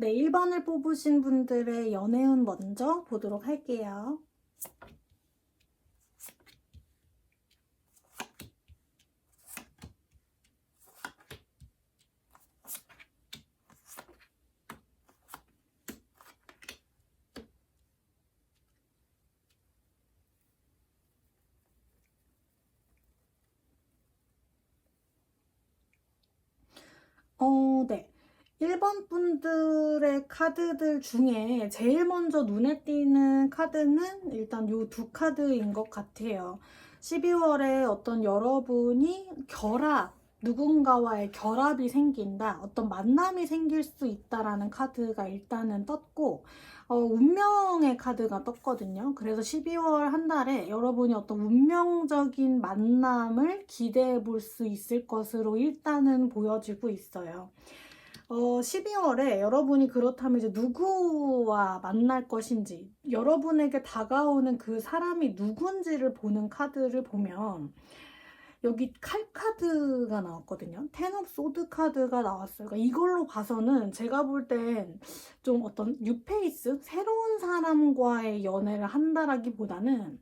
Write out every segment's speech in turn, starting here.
네, 1번을 뽑으신 분들의 연애운 먼저 보도록 할게요. 네. 1번 분들의 카드들 중에 제일 먼저 눈에 띄는 카드는 일단 요 두 카드인 것 같아요. 12월에 어떤 여러분이 누군가와의 결합이 생긴다, 어떤 만남이 생길 수 있다라는 카드가 일단은 떴고, 운명의 카드가 떴거든요. 그래서 12월 한 달에 여러분이 어떤 운명적인 만남을 기대해 볼 수 있을 것으로 일단은 보여지고 있어요. 12월에 여러분이 그렇다면 이제 누구와 만날 것인지, 여러분에게 다가오는 그 사람이 누군지를 보는 카드를 보면, 여기 칼 카드가 나왔거든요. 텐 오브 소드 카드가 나왔어요. 그러니까 이걸로 봐서는 제가 볼 땐 좀 어떤 뉴페이스, 새로운 사람과의 연애를 한다라기보다는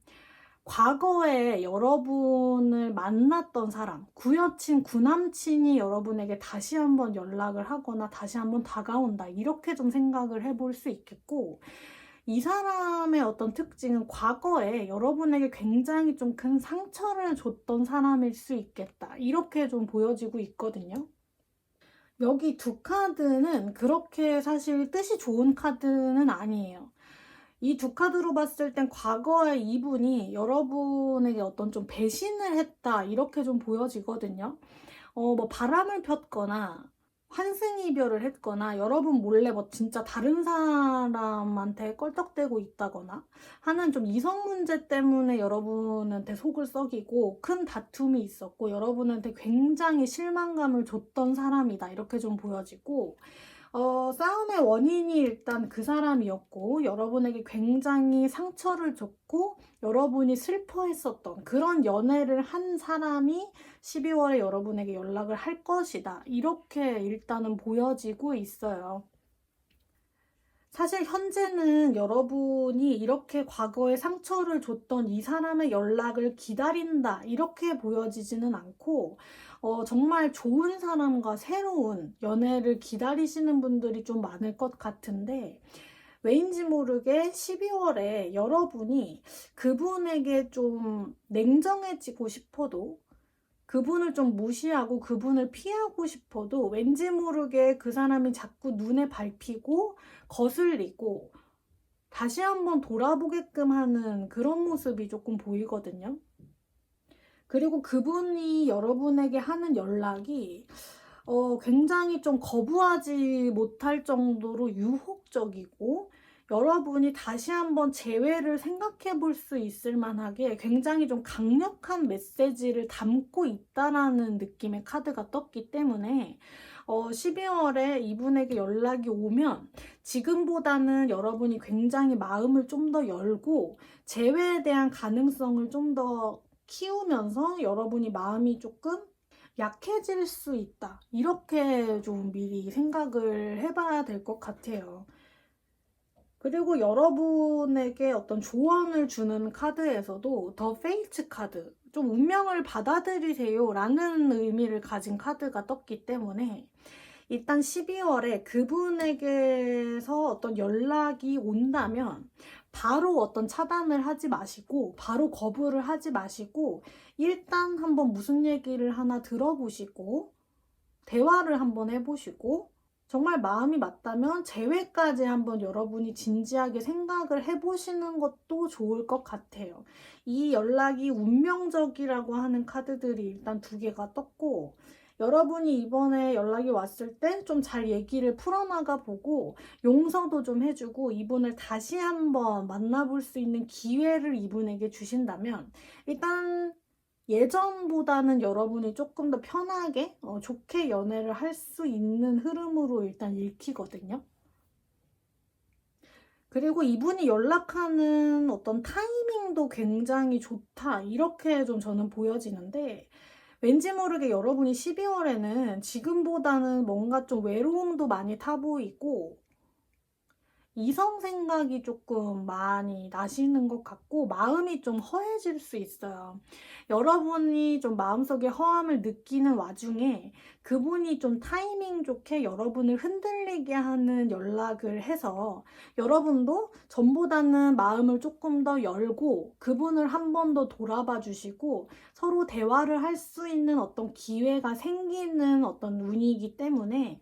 과거에 여러분을 만났던 사람, 구여친, 구남친이 여러분에게 다시 한번 연락을 하거나 다시 한번 다가온다, 이렇게 좀 생각을 해볼 수 있겠고, 이 사람의 어떤 특징은 과거에 여러분에게 굉장히 좀 큰 상처를 줬던 사람일 수 있겠다, 이렇게 좀 보여지고 있거든요. 여기 두 카드는 그렇게 사실 뜻이 좋은 카드는 아니에요. 이 두 카드로 봤을 땐 과거에 이분이 여러분에게 어떤 좀 배신을 했다, 이렇게 좀 보여지거든요. 뭐 바람을 폈거나 환승이별을 했거나 여러분 몰래 뭐 진짜 다른 사람한테 껄떡대고 있다거나 하는 좀 이성 문제 때문에 여러분한테 속을 썩이고 큰 다툼이 있었고 여러분한테 굉장히 실망감을 줬던 사람이다, 이렇게 좀 보여지고, 싸움의 원인이 일단 그 사람이었고, 여러분에게 굉장히 상처를 줬고, 여러분이 슬퍼했었던 그런 연애를 한 사람이 12월에 여러분에게 연락을 할 것이다, 이렇게 일단은 보여지고 있어요. 사실 현재는 여러분이 이렇게 과거에 상처를 줬던 이 사람의 연락을 기다린다, 이렇게 보여지지는 않고, 정말 좋은 사람과 새로운 연애를 기다리시는 분들이 좀 많을 것 같은데, 왜인지 모르게 12월에 여러분이 그분에게 좀 냉정해지고 싶어도, 그분을 좀 무시하고 그분을 피하고 싶어도 왠지 모르게 그 사람이 자꾸 눈에 밟히고 거슬리고 다시 한번 돌아보게끔 하는 그런 모습이 조금 보이거든요. 그리고 그분이 여러분에게 하는 연락이 굉장히 좀 거부하지 못할 정도로 유혹적이고, 여러분이 다시 한번 재회를 생각해 볼 수 있을 만하게 굉장히 좀 강력한 메시지를 담고 있다라는 느낌의 카드가 떴기 때문에 12월에 이분에게 연락이 오면 지금보다는 여러분이 굉장히 마음을 좀 더 열고 재회에 대한 가능성을 좀 더 키우면서 여러분이 마음이 조금 약해질 수 있다, 이렇게 좀 미리 생각을 해봐야 될 것 같아요. 그리고 여러분에게 어떤 조언을 주는 카드에서도 더 페이트 카드, 좀 운명을 받아들이세요 라는 의미를 가진 카드가 떴기 때문에, 일단 12월에 그분에게서 어떤 연락이 온다면 바로 어떤 차단을 하지 마시고, 바로 거부를 하지 마시고, 일단 한번 무슨 얘기를 하나 들어보시고 대화를 한번 해보시고, 정말 마음이 맞다면 재회까지 한번 여러분이 진지하게 생각을 해보시는 것도 좋을 것 같아요. 이 연락이 운명적이라고 하는 카드들이 일단 두 개가 떴고, 여러분이 이번에 연락이 왔을 때 좀 잘 얘기를 풀어나가 보고 용서도 좀 해주고 이분을 다시 한번 만나볼 수 있는 기회를 이분에게 주신다면, 일단 예전보다는 여러분이 조금 더 편하게 좋게 연애를 할 수 있는 흐름으로 일단 읽히거든요. 그리고 이분이 연락하는 어떤 타이밍도 굉장히 좋다, 이렇게 좀 저는 보여지는데, 왠지 모르게 여러분이 12월에는 지금보다는 뭔가 좀 외로움도 많이 타 보이고 이성 생각이 조금 많이 나시는 것 같고 마음이 좀 허해질 수 있어요. 여러분이 좀 마음속에 허함을 느끼는 와중에 그분이 좀 타이밍 좋게 여러분을 흔들리게 하는 연락을 해서 여러분도 전보다는 마음을 조금 더 열고 그분을 한 번 더 돌아봐 주시고 서로 대화를 할 수 있는 어떤 기회가 생기는 어떤 운이기 때문에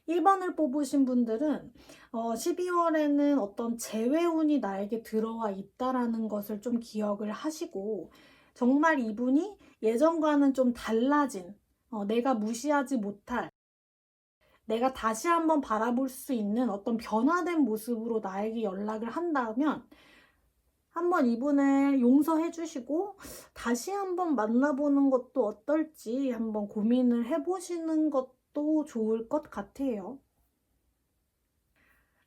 1번을 뽑으신 분들은 12월에는 어떤 재회운이 나에게 들어와 있다라는 것을 좀 기억을 하시고 정말 이분이 예전과는 좀 달라진 내가 무시하지 못할 내가 다시 한번 바라볼 수 있는 어떤 변화된 모습으로 나에게 연락을 한다면 한번 이분을 용서해 주시고 다시 한번 만나보는 것도 어떨지 한번 고민을 해보시는 것도 좋을 것 같아요.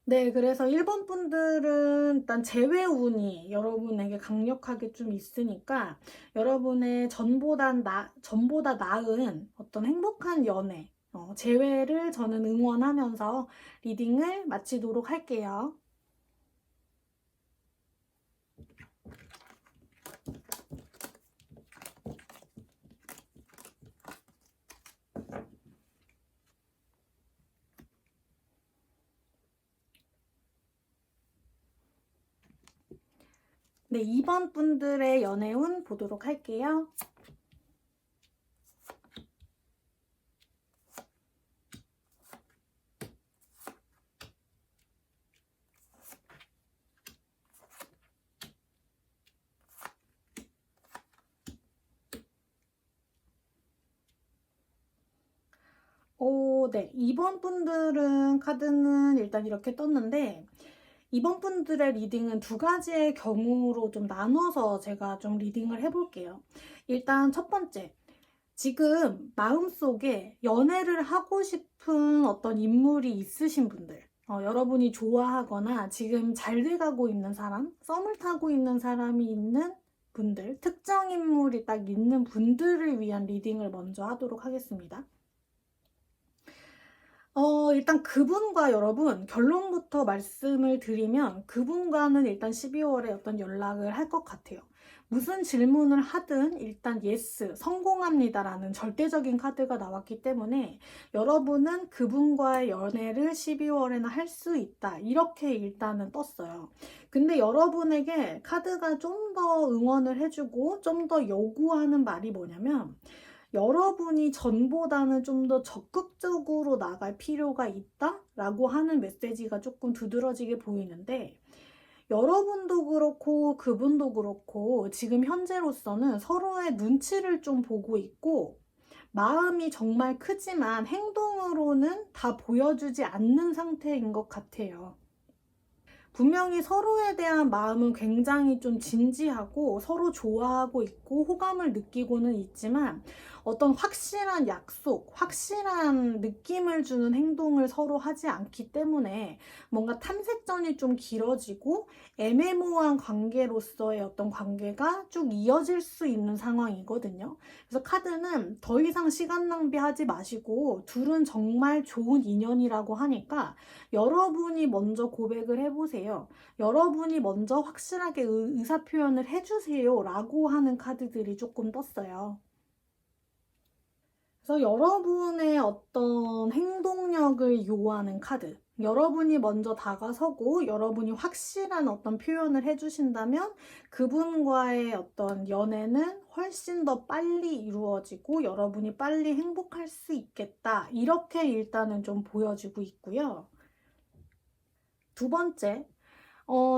네, 그래서 1번 분들은 일단 재회운이 여러분에게 강력하게 좀 있으니까 여러분의 전보다 나은 어떤 행복한 연애, 재회를 저는 응원하면서 리딩을 마치도록 할게요. 네, 2번 분들의 연애운 보도록 할게요. 네. 2번 분들은 카드는 일단 이렇게 떴는데 2번 분들의 리딩은 두 가지의 경우로 좀 나눠서 제가 좀 리딩을 해볼게요. 일단 첫 번째, 지금 마음속에 연애를 하고 싶은 어떤 인물이 있으신 분들, 여러분이 좋아하거나 지금 잘 돼가고 있는 사람, 썸을 타고 있는 사람이 있는 분들, 특정 인물이 딱 있는 분들을 위한 리딩을 먼저 하도록 하겠습니다. 일단 그분과 여러분, 결론부터 말씀을 드리면 그분과는 일단 12월에 어떤 연락을 할 것 같아요. 무슨 질문을 하든 일단 예스, 성공합니다라는 절대적인 카드가 나왔기 때문에 여러분은 그분과의 연애를 12월에는 할 수 있다. 이렇게 일단은 떴어요. 근데 여러분에게 카드가 좀 더 응원을 해주고 좀 더 요구하는 말이 뭐냐면 여러분이 전보다는 좀 더 적극적으로 나갈 필요가 있다라고 하는 메시지가 조금 두드러지게 보이는데 여러분도 그렇고 그분도 그렇고 지금 현재로서는 서로의 눈치를 좀 보고 있고 마음이 정말 크지만 행동으로는 다 보여주지 않는 상태인 것 같아요. 분명히 서로에 대한 마음은 굉장히 좀 진지하고 서로 좋아하고 있고 호감을 느끼고는 있지만 어떤 확실한 약속, 확실한 느낌을 주는 행동을 서로 하지 않기 때문에 뭔가 탐색전이 좀 길어지고 애매모호한 관계로서의 어떤 관계가 쭉 이어질 수 있는 상황이거든요. 그래서 카드는 더 이상 시간 낭비하지 마시고 둘은 정말 좋은 인연이라고 하니까 여러분이 먼저 고백을 해보세요. 여러분이 먼저 확실하게 의사 표현을 해주세요 라고 하는 카드들이 조금 떴어요. 그래서 여러분의 어떤 행동력을 요하는 카드, 여러분이 먼저 다가서고 여러분이 확실한 어떤 표현을 해주신다면 그분과의 어떤 연애는 훨씬 더 빨리 이루어지고 여러분이 빨리 행복할 수 있겠다. 이렇게 일단은 좀 보여지고 있고요. 두 번째,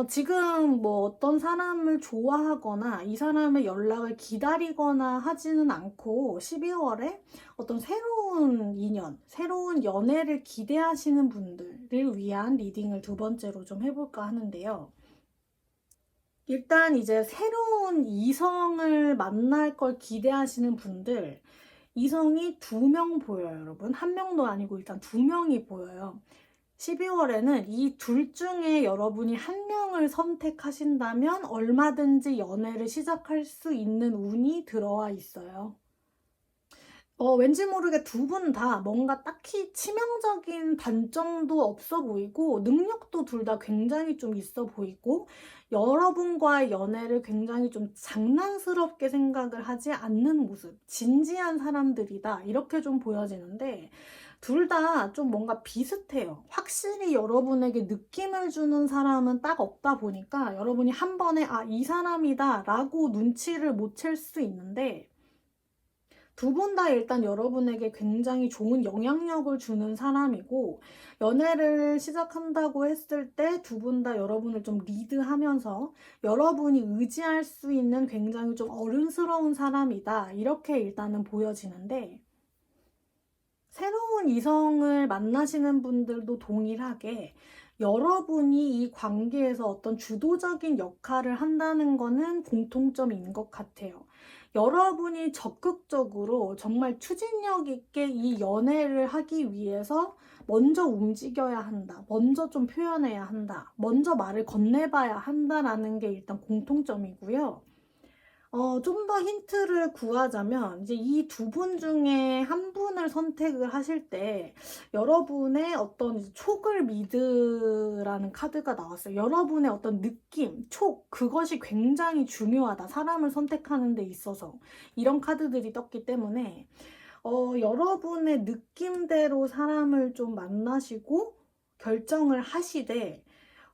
지금 뭐 어떤 사람을 좋아하거나 이 사람의 연락을 기다리거나 하지는 않고 12월에 어떤 새로운 인연, 새로운 연애를 기대하시는 분들을 위한 리딩을 두 번째로 좀 해볼까 하는데요. 일단 이제 새로운 이성을 만날 걸 기대하시는 분들, 이성이 2명 보여요, 여러분. 1명도 아니고 일단 2명이 보여요. 12월에는 이 둘 중에 여러분이 한 명을 선택하신다면 얼마든지 연애를 시작할 수 있는 운이 들어와 있어요. 왠지 모르게 두 분 다 뭔가 딱히 치명적인 단점도 없어 보이고 능력도 둘 다 굉장히 좀 있어 보이고 여러분과의 연애를 굉장히 좀 장난스럽게 생각을 하지 않는 모습, 진지한 사람들이다 이렇게 좀 보여지는데 둘 다 좀 뭔가 비슷해요. 확실히 여러분에게 느낌을 주는 사람은 딱 없다 보니까 여러분이 한 번에 아, 이 사람이다 라고 눈치를 못 챌 수 있는데 두 분 다 일단 여러분에게 굉장히 좋은 영향력을 주는 사람이고 연애를 시작한다고 했을 때 두 분 다 여러분을 좀 리드하면서 여러분이 의지할 수 있는 굉장히 좀 어른스러운 사람이다 이렇게 일단은 보여지는데 새로운 이성을 만나시는 분들도 동일하게 여러분이 이 관계에서 어떤 주도적인 역할을 한다는 거는 공통점인 것 같아요. 여러분이 적극적으로 정말 추진력 있게 이 연애를 하기 위해서 먼저 움직여야 한다. 먼저 좀 표현해야 한다. 먼저 말을 건네봐야 한다라는 게 일단 공통점이고요. 좀 더 힌트를 구하자면, 이제 이 두 분 중에 한 분을 선택을 하실 때, 여러분의 어떤 이제 촉을 믿으라는 카드가 나왔어요. 여러분의 어떤 느낌, 촉, 그것이 굉장히 중요하다. 사람을 선택하는 데 있어서. 이런 카드들이 떴기 때문에, 여러분의 느낌대로 사람을 좀 만나시고, 결정을 하시되,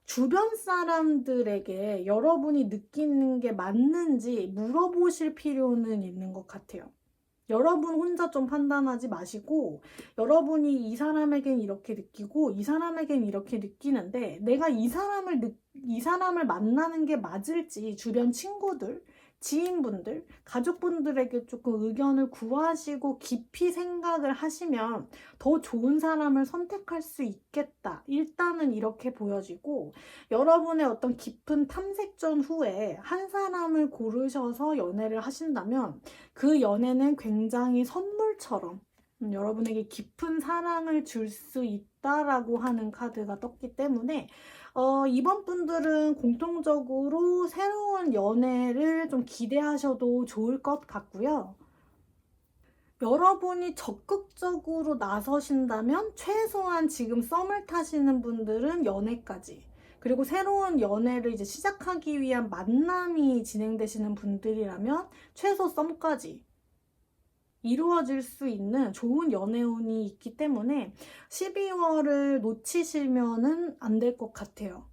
주변 사람들에게 여러분이 느끼는 게 맞는지 물어보실 필요는 있는 것 같아요. 여러분 혼자 좀 판단하지 마시고 여러분이 이 사람에겐 이렇게 느끼고 이 사람에겐 이렇게 느끼는데 내가 이 사람을 만나는 게 맞을지 주변 친구들, 지인분들, 가족분들에게 조금 의견을 구하시고 깊이 생각을 하시면 더 좋은 사람을 선택할 수 있겠다. 일단은 이렇게 보여지고 여러분의 어떤 깊은 탐색전 후에 한 사람을 고르셔서 연애를 하신다면 그 연애는 굉장히 선물처럼 여러분에게 깊은 사랑을 줄 수 있다라고 하는 카드가 떴기 때문에 이번 분들은 공통적으로 새로운 연애를 좀 기대하셔도 좋을 것 같고요. 여러분이 적극적으로 나서신다면 최소한 지금 썸을 타시는 분들은 연애까지 그리고 새로운 연애를 이제 시작하기 위한 만남이 진행되시는 분들이라면 최소 썸까지 이루어질 수 있는 좋은 연애운이 있기 때문에 12월을 놓치시면은 안 될 것 같아요.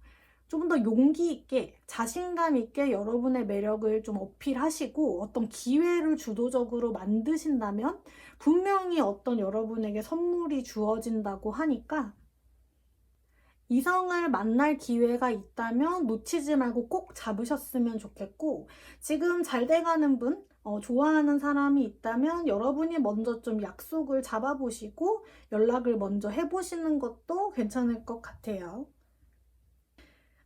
좀 더 용기 있게 자신감 있게 여러분의 매력을 좀 어필하시고 어떤 기회를 주도적으로 만드신다면 분명히 어떤 여러분에게 선물이 주어진다고 하니까 이성을 만날 기회가 있다면 놓치지 말고 꼭 잡으셨으면 좋겠고 지금 잘 돼가는 분, 좋아하는 사람이 있다면 여러분이 먼저 좀 약속을 잡아보시고 연락을 먼저 해보시는 것도 괜찮을 것 같아요.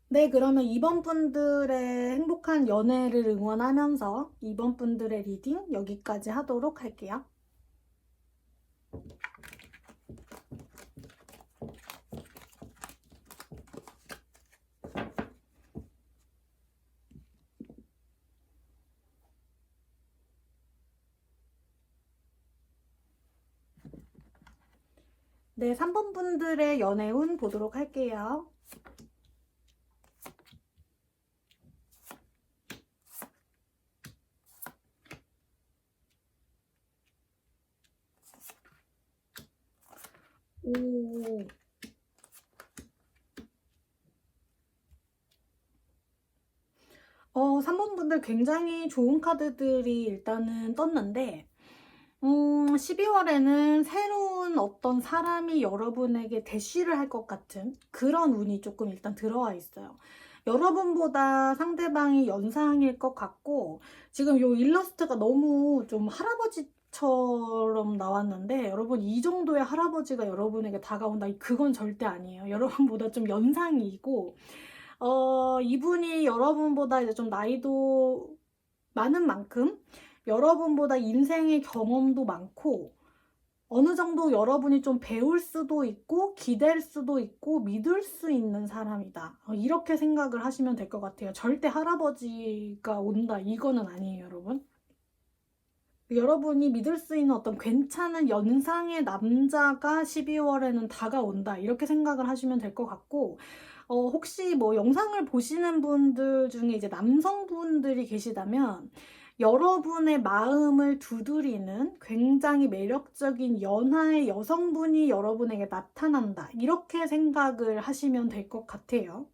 네, 그러면 이번 분들의 행복한 연애를 응원하면서 이번 분들의 리딩 여기까지 하도록 할게요. 네, 3번 분들의 연애운 보도록 할게요. 오. 3번 분들 굉장히 좋은 카드들이 일단은 떴는데, 12월에는 새로운 어떤 사람이 여러분에게 대쉬를 할 것 같은 그런 운이 조금 일단 들어와 있어요. 여러분보다 상대방이 연상일 것 같고, 지금 이 일러스트가 너무 좀 할아버지처럼 나왔는데, 여러분 이 정도의 할아버지가 여러분에게 다가온다. 그건 절대 아니에요. 여러분보다 좀 연상이고, 이분이 여러분보다 이제 좀 나이도 많은 만큼 여러분보다 인생의 경험도 많고 어느 정도 여러분이 좀 배울 수도 있고 기댈 수도 있고 믿을 수 있는 사람이다. 이렇게 생각을 하시면 될 것 같아요. 절대 할아버지가 온다 이거는 아니에요, 여러분. 여러분이 믿을 수 있는 어떤 괜찮은 연상의 남자가 12월에는 다가온다. 이렇게 생각을 하시면 될 것 같고, 혹시 뭐 영상을 보시는 분들 중에 이제 남성분들이 계시다면, 여러분의 마음을 두드리는 굉장히 매력적인 연하의 여성분이 여러분에게 나타난다. 이렇게 생각을 하시면 될 것 같아요.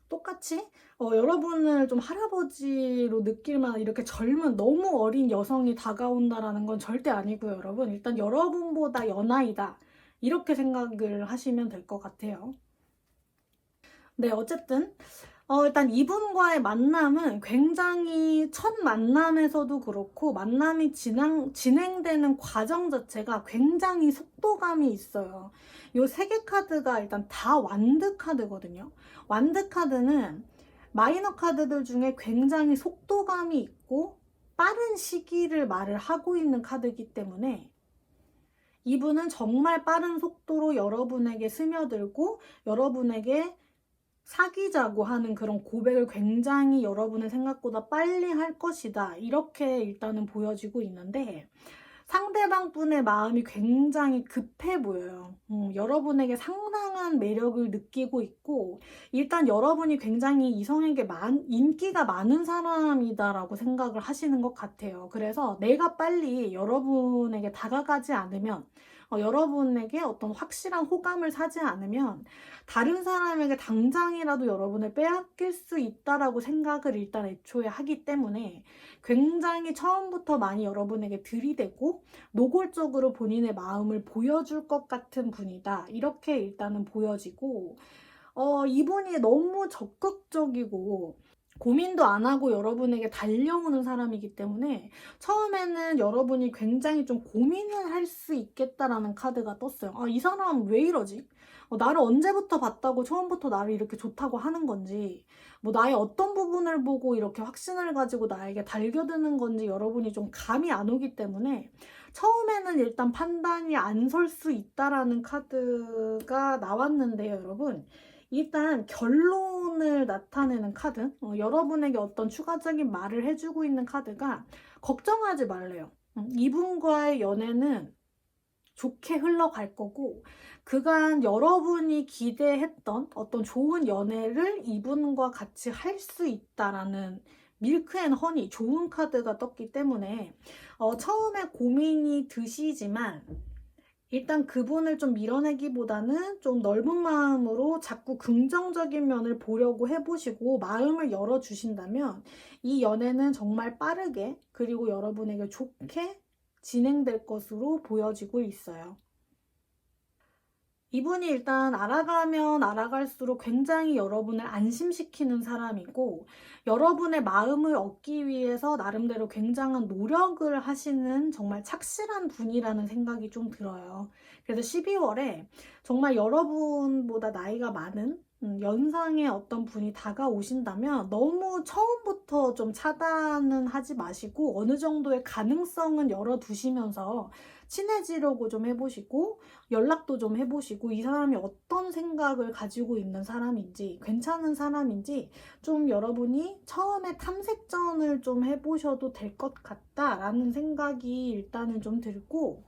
똑같이 여러분을 좀 할아버지로 느낄 만한 이렇게 젊은 너무 어린 여성이 다가온다라는 건 절대 아니고요, 여러분. 일단 여러분보다 연하이다. 이렇게 생각을 하시면 될 것 같아요. 네, 어쨌든 일단 이분과의 만남은 굉장히 첫 만남에서도 그렇고 만남이 진행되는 과정 자체가 굉장히 속도감이 있어요. 요 세 개 카드가 일단 다 완드 카드거든요. 완드 카드는 마이너 카드들 중에 굉장히 속도감이 있고 빠른 시기를 말을 하고 있는 카드이기 때문에 이분은 정말 빠른 속도로 여러분에게 스며들고 여러분에게 사귀자고 하는 그런 고백을 굉장히 여러분의 생각보다 빨리 할 것이다. 이렇게 일단은 보여지고 있는데 상대방 분의 마음이 굉장히 급해 보여요. 여러분에게 상당한 매력을 느끼고 있고 일단 여러분이 굉장히 이성에게 인기가 많은 사람이다라고 생각을 하시는 것 같아요. 그래서 내가 빨리 여러분에게 다가가지 않으면 여러분에게 어떤 확실한 호감을 사지 않으면 다른 사람에게 당장이라도 여러분을 빼앗길 수 있다라고 생각을 일단 애초에 하기 때문에 굉장히 처음부터 많이 여러분에게 들이대고 노골적으로 본인의 마음을 보여줄 것 같은 분이다. 이렇게 일단은 보여지고 이분이 너무 적극적이고 고민도 안 하고 여러분에게 달려오는 사람이기 때문에 처음에는 여러분이 굉장히 좀 고민을 할 수 있겠다라는 카드가 떴어요. 이 사람 왜 이러지? 나를 언제부터 봤다고 처음부터 나를 이렇게 좋다고 하는 건지, 뭐 나의 어떤 부분을 보고 이렇게 확신을 가지고 나에게 달겨드는 건지 여러분이 좀 감이 안 오기 때문에 처음에는 일단 판단이 안 설 수 있다라는 카드가 나왔는데요, 여러분. 일단 결론을 나타내는 카드, 여러분에게 어떤 추가적인 말을 해주고 있는 카드가 걱정하지 말래요. 이분과의 연애는 좋게 흘러갈 거고 그간 여러분이 기대했던 어떤 좋은 연애를 이분과 같이 할 수 있다라는 밀크 앤 허니 좋은 카드가 떴기 때문에 처음에 고민이 드시지만 일단 그분을 좀 밀어내기보다는 좀 넓은 마음으로 자꾸 긍정적인 면을 보려고 해보시고 마음을 열어주신다면 이 연애는 정말 빠르게 그리고 여러분에게 좋게 진행될 것으로 보여지고 있어요. 이분이 일단 알아가면 알아갈수록 굉장히 여러분을 안심시키는 사람이고 여러분의 마음을 얻기 위해서 나름대로 굉장한 노력을 하시는 정말 착실한 분이라는 생각이 좀 들어요. 그래서 12월에 정말 여러분보다 나이가 많은 연상의 어떤 분이 다가오신다면 너무 처음부터 좀 차단은 하지 마시고 어느 정도의 가능성은 열어두시면서 친해지려고 좀 해보시고 연락도 좀 해보시고 이 사람이 어떤 생각을 가지고 있는 사람인지 괜찮은 사람인지 좀 여러분이 처음에 탐색전을 좀 해보셔도 될 것 같다라는 생각이 일단은 좀 들고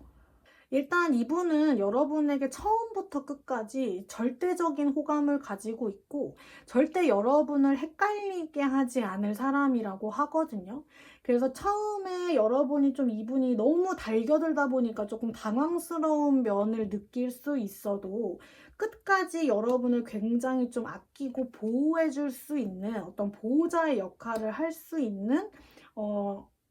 일단 이분은 여러분에게 처음부터 끝까지 절대적인 호감을 가지고 있고 절대 여러분을 헷갈리게 하지 않을 사람이라고 하거든요. 그래서 처음에 여러분이 좀 이분이 너무 달겨들다 보니까 조금 당황스러운 면을 느낄 수 있어도 끝까지 여러분을 굉장히 좀 아끼고 보호해 줄 수 있는 어떤 보호자의 역할을 할 수 있는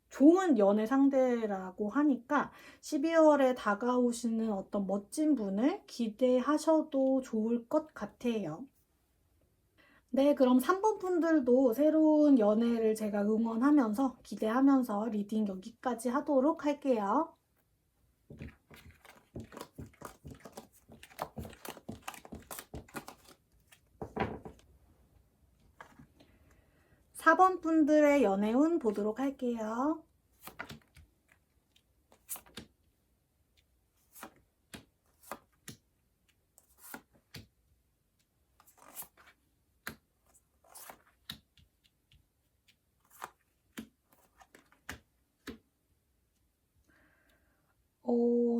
좋은 연애 상대라고 하니까 12월에 다가오시는 어떤 멋진 분을 기대하셔도 좋을 것 같아요. 네, 그럼 3번 분들도 새로운 연애를 제가 응원하면서 기대하면서 리딩 여기까지 하도록 할게요. 4번 분들의 연애운 보도록 할게요.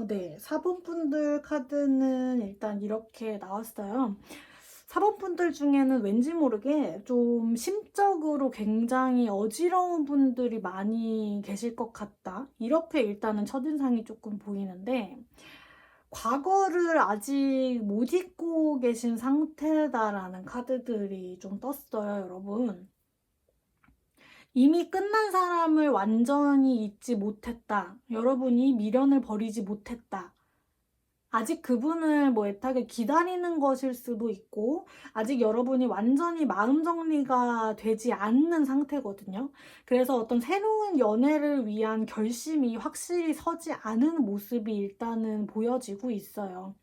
네. 4번 분들 카드는 일단 이렇게 나왔어요. 4번 분들 중에는 왠지 모르게 좀 심적으로 굉장히 어지러운 분들이 많이 계실 것 같다. 이렇게 일단은 첫인상이 조금 보이는데, 과거를 아직 못 잊고 계신 상태다라는 카드들이 좀 떴어요, 여러분. 이미 끝난 사람을 완전히 잊지 못했다. 여러분이 미련을 버리지 못했다. 아직 그분을 뭐 애타게 기다리는 것일 수도 있고, 아직 여러분이 완전히 마음 정리가 되지 않는 상태거든요. 그래서 어떤 새로운 연애를 위한 결심이 확실히 서지 않은 모습이 일단은 보여지고 있어요.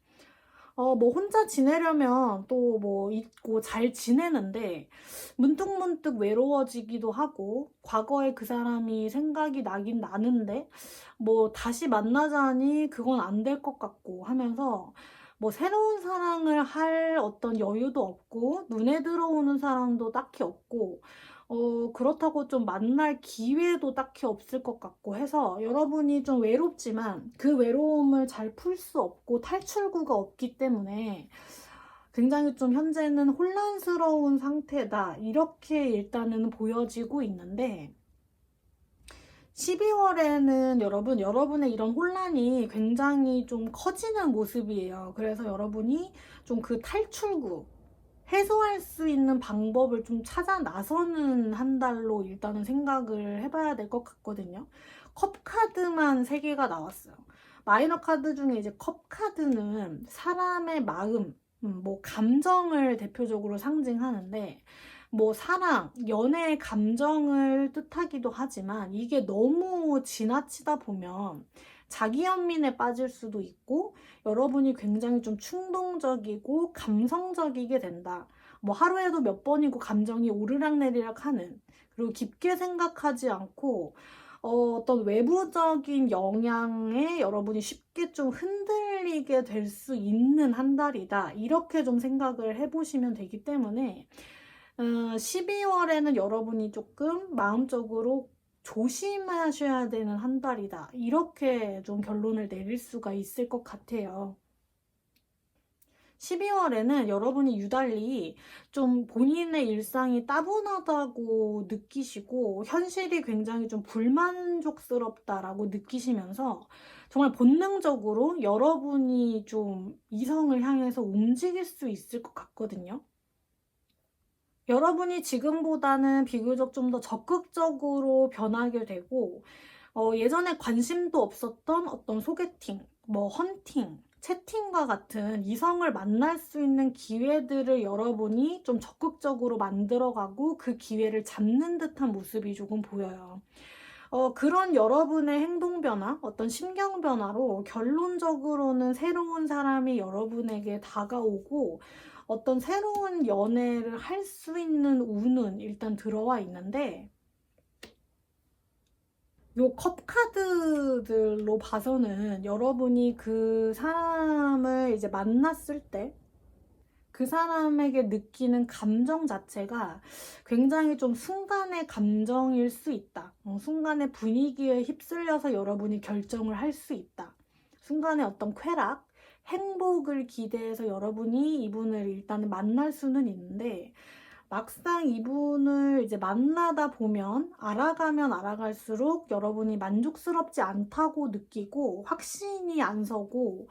뭐 혼자 지내려면 또 뭐 있고 잘 지내는데 문득문득 외로워지기도 하고 과거에 그 사람이 생각이 나긴 나는데 뭐 다시 만나자니 그건 안 될 것 같고 하면서 뭐 새로운 사랑을 할 어떤 여유도 없고 눈에 들어오는 사람도 딱히 없고 그렇다고 좀 만날 기회도 딱히 없을 것 같고 해서 여러분이 좀 외롭지만 그 외로움을 잘 풀 수 없고 탈출구가 없기 때문에 굉장히 좀 현재는 혼란스러운 상태다. 이렇게 일단은 보여지고 있는데 12월에는 여러분의 이런 혼란이 굉장히 좀 커지는 모습이에요. 그래서 여러분이 좀 그 탈출구, 해소할 수 있는 방법을 좀 찾아 나서는 한 달로 일단은 생각을 해봐야 될 것 같거든요. 컵 카드만 3개가 나왔어요. 마이너 카드 중에 이제 컵 카드는 사람의 마음, 뭐 감정을 대표적으로 상징하는데 뭐 사랑, 연애의 감정을 뜻하기도 하지만 이게 너무 지나치다 보면 자기 연민에 빠질 수도 있고 여러분이 굉장히 좀 충동적이고 감성적이게 된다. 뭐 하루에도 몇 번이고 감정이 오르락내리락 하는 그리고 깊게 생각하지 않고 어떤 외부적인 영향에 여러분이 쉽게 좀 흔들리게 될 수 있는 한 달이다. 이렇게 좀 생각을 해보시면 되기 때문에 12월에는 여러분이 조금 마음적으로 조심하셔야 되는 한 달이다. 이렇게 좀 결론을 내릴 수가 있을 것 같아요. 12월에는 여러분이 유달리 좀 본인의 일상이 따분하다고 느끼시고 현실이 굉장히 좀 불만족스럽다라고 느끼시면서 정말 본능적으로 여러분이 좀 이성을 향해서 움직일 수 있을 것 같거든요. 여러분이 지금보다는 비교적 좀 더 적극적으로 변하게 되고 예전에 관심도 없었던 어떤 소개팅, 뭐 헌팅, 채팅과 같은 이성을 만날 수 있는 기회들을 여러분이 좀 적극적으로 만들어가고 그 기회를 잡는 듯한 모습이 조금 보여요. 그런 여러분의 행동 변화, 어떤 심경 변화로 결론적으로는 새로운 사람이 여러분에게 다가오고 어떤 새로운 연애를 할 수 있는 운은 일단 들어와 있는데 요 컵 카드들로 봐서는 여러분이 그 사람을 이제 만났을 때 그 사람에게 느끼는 감정 자체가 굉장히 좀 순간의 감정일 수 있다. 순간의 분위기에 휩쓸려서 여러분이 결정을 할 수 있다. 순간의 어떤 쾌락, 행복을 기대해서 여러분이 이분을 일단은 만날 수는 있는데 막상 이분을 이제 만나다 보면 알아가면 알아갈수록 여러분이 만족스럽지 않다고 느끼고 확신이 안 서고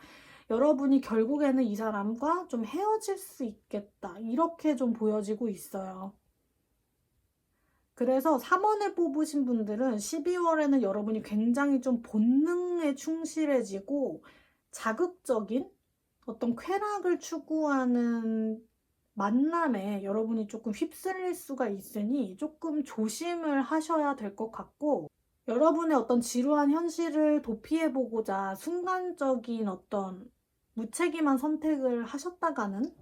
여러분이 결국에는 이 사람과 좀 헤어질 수 있겠다. 이렇게 좀 보여지고 있어요. 그래서 3원을 뽑으신 분들은 12월에는 여러분이 굉장히 좀 본능에 충실해지고 자극적인 어떤 쾌락을 추구하는 만남에 여러분이 조금 휩쓸릴 수가 있으니 조금 조심을 하셔야 될 것 같고 여러분의 어떤 지루한 현실을 도피해보고자 순간적인 어떤 무책임한 선택을 하셨다가는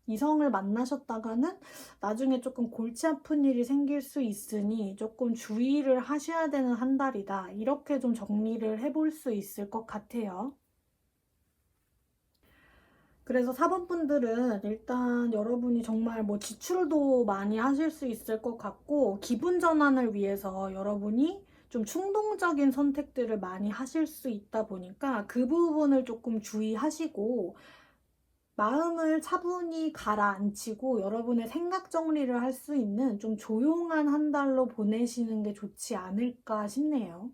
이성을 만나셨다가는 나중에 조금 골치 아픈 일이 생길 수 있으니 조금 주의를 하셔야 되는 한 달이다. 이렇게 좀 정리를 해볼 수 있을 것 같아요. 그래서 4번 분들은 일단 여러분이 정말 뭐 지출도 많이 하실 수 있을 것 같고 기분 전환을 위해서 여러분이 좀 충동적인 선택들을 많이 하실 수 있다 보니까 그 부분을 조금 주의하시고 마음을 차분히 가라앉히고 여러분의 생각 정리를 할 수 있는 좀 조용한 한 달로 보내시는 게 좋지 않을까 싶네요.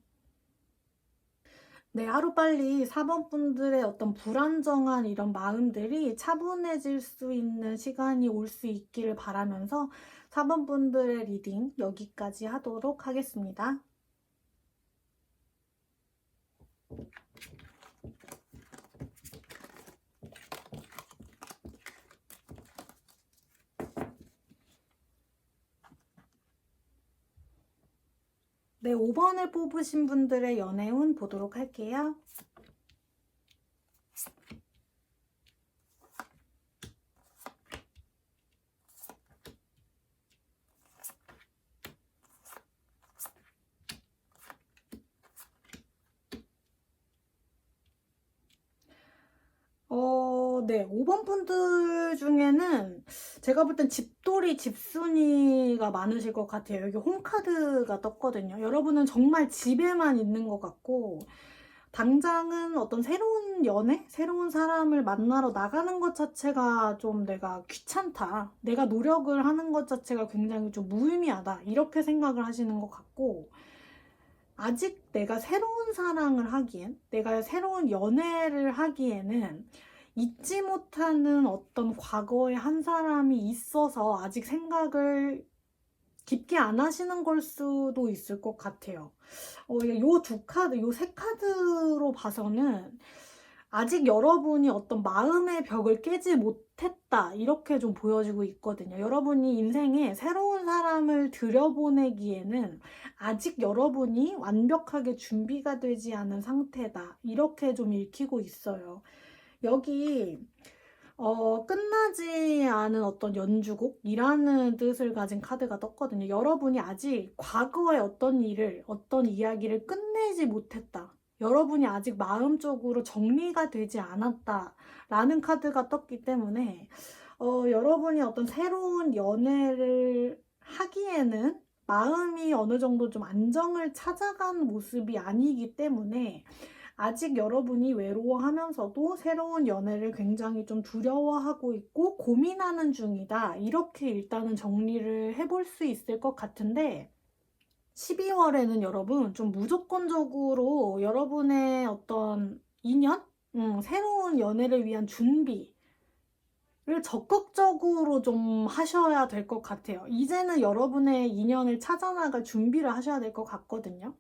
네, 하루빨리 4번 분들의 어떤 불안정한 이런 마음들이 차분해질 수 있는 시간이 올 수 있기를 바라면서 4번 분들의 리딩 여기까지 하도록 하겠습니다. 네, 5번을 뽑으신 분들의 연애운 보도록 할게요. 네, 5번 분들 중에는 제가 볼 땐 집돌이, 집순이가 많으실 것 같아요. 여기 홈카드가 떴거든요. 여러분은 정말 집에만 있는 것 같고, 당장은 어떤 새로운 연애? 새로운 사람을 만나러 나가는 것 자체가 좀 내가 귀찮다. 내가 노력을 하는 것 자체가 굉장히 좀 무의미하다. 이렇게 생각을 하시는 것 같고, 아직 내가 새로운 사랑을 하기엔, 내가 새로운 연애를 하기에는 잊지 못하는 어떤 과거의 한 사람이 있어서 아직 생각을 깊게 안 하시는 걸 수도 있을 것 같아요. 요 두 카드, 요 세 카드로 봐서는 아직 여러분이 어떤 마음의 벽을 깨지 못했다. 이렇게 좀 보여지고 있거든요. 여러분이 인생에 새로운 사람을 들여보내기에는 아직 여러분이 완벽하게 준비가 되지 않은 상태다. 이렇게 좀 읽히고 있어요. 여기 끝나지 않은 어떤 연주곡이라는 뜻을 가진 카드가 떴거든요. 여러분이 아직 과거의 어떤 일을, 어떤 이야기를 끝내지 못했다. 여러분이 아직 마음적으로 정리가 되지 않았다라는 카드가 떴기 때문에 여러분이 어떤 새로운 연애를 하기에는 마음이 어느 정도 좀 안정을 찾아간 모습이 아니기 때문에 아직 여러분이 외로워하면서도 새로운 연애를 굉장히 좀 두려워하고 있고 고민하는 중이다. 이렇게 일단은 정리를 해볼 수 있을 것 같은데 12월에는 여러분 좀 무조건적으로 여러분의 어떤 인연? 새로운 연애를 위한 준비를 적극적으로 좀 하셔야 될 것 같아요. 이제는 여러분의 인연을 찾아나갈 준비를 하셔야 될 것 같거든요.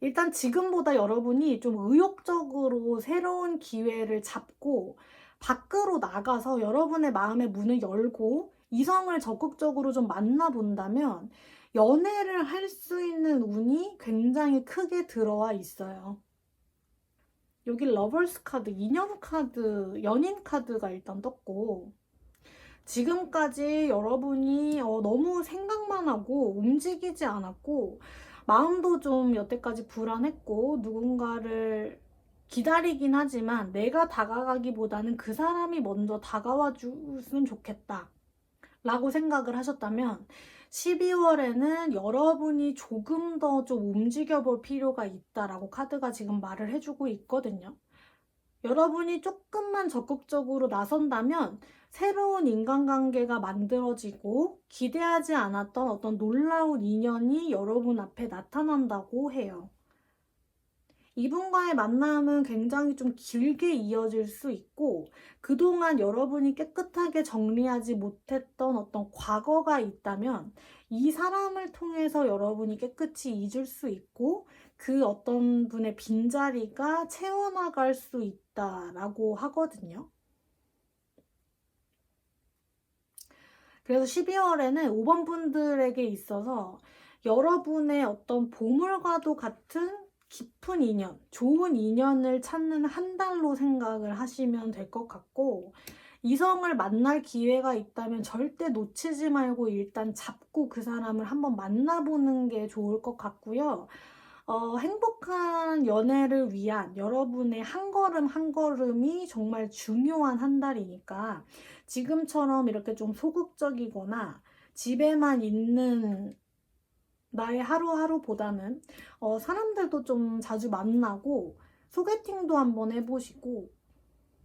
일단 지금보다 여러분이 좀 의욕적으로 새로운 기회를 잡고 밖으로 나가서 여러분의 마음의 문을 열고 이성을 적극적으로 좀 만나본다면 연애를 할 수 있는 운이 굉장히 크게 들어와 있어요. 여기 러버스 카드, 인연 카드, 연인 카드가 일단 떴고 지금까지 여러분이 너무 생각만 하고 움직이지 않았고 마음도 좀 여태까지 불안했고 누군가를 기다리긴 하지만 내가 다가가기보다는 그 사람이 먼저 다가와 줬으면 좋겠다 라고 생각을 하셨다면 12월에는 여러분이 조금 더 좀 움직여 볼 필요가 있다라고 카드가 지금 말을 해주고 있거든요. 여러분이 조금만 적극적으로 나선다면 새로운 인간관계가 만들어지고 기대하지 않았던 어떤 놀라운 인연이 여러분 앞에 나타난다고 해요. 이분과의 만남은 굉장히 좀 길게 이어질 수 있고 그동안 여러분이 깨끗하게 정리하지 못했던 어떤 과거가 있다면 이 사람을 통해서 여러분이 깨끗이 잊을 수 있고 그 어떤 분의 빈자리가 채워나갈 수 있다라고 하거든요. 그래서 12월에는 5번 분들에게 있어서 여러분의 어떤 보물과도 같은 깊은 인연, 좋은 인연을 찾는 한 달로 생각을 하시면 될 것 같고 이성을 만날 기회가 있다면 절대 놓치지 말고 일단 잡고 그 사람을 한번 만나보는 게 좋을 것 같고요. 행복한 연애를 위한 여러분의 한 걸음 한 걸음이 정말 중요한 한 달이니까 지금처럼 이렇게 좀 소극적이거나 집에만 있는 나의 하루하루보다는 사람들도 좀 자주 만나고 소개팅도 한번 해보시고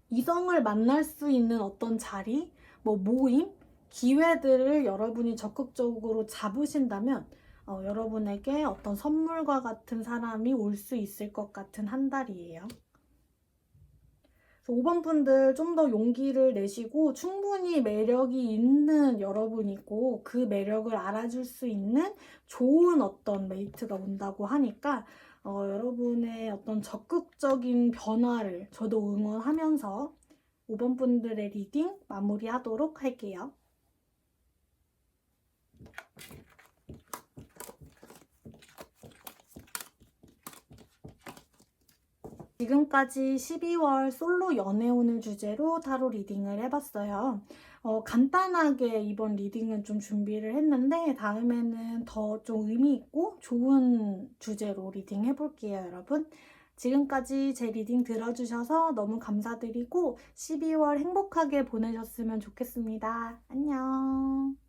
이성을 만날 수 있는 어떤 자리, 뭐 모임, 기회들을 여러분이 적극적으로 잡으신다면 여러분에게 어떤 선물과 같은 사람이 올 수 있을 것 같은 한 달이에요. 5번 분들 좀 더 용기를 내시고 충분히 매력이 있는 여러분이고 그 매력을 알아줄 수 있는 좋은 어떤 메이트가 온다고 하니까 여러분의 어떤 적극적인 변화를 저도 응원하면서 5번 분들의 리딩 마무리하도록 할게요. 지금까지 12월 솔로 연애운을 주제로 타로 리딩을 해봤어요. 간단하게 이번 리딩은 좀 준비를 했는데 다음에는 더 좀 의미 있고 좋은 주제로 리딩 해볼게요, 여러분. 지금까지 제 리딩 들어주셔서 너무 감사드리고 12월 행복하게 보내셨으면 좋겠습니다. 안녕.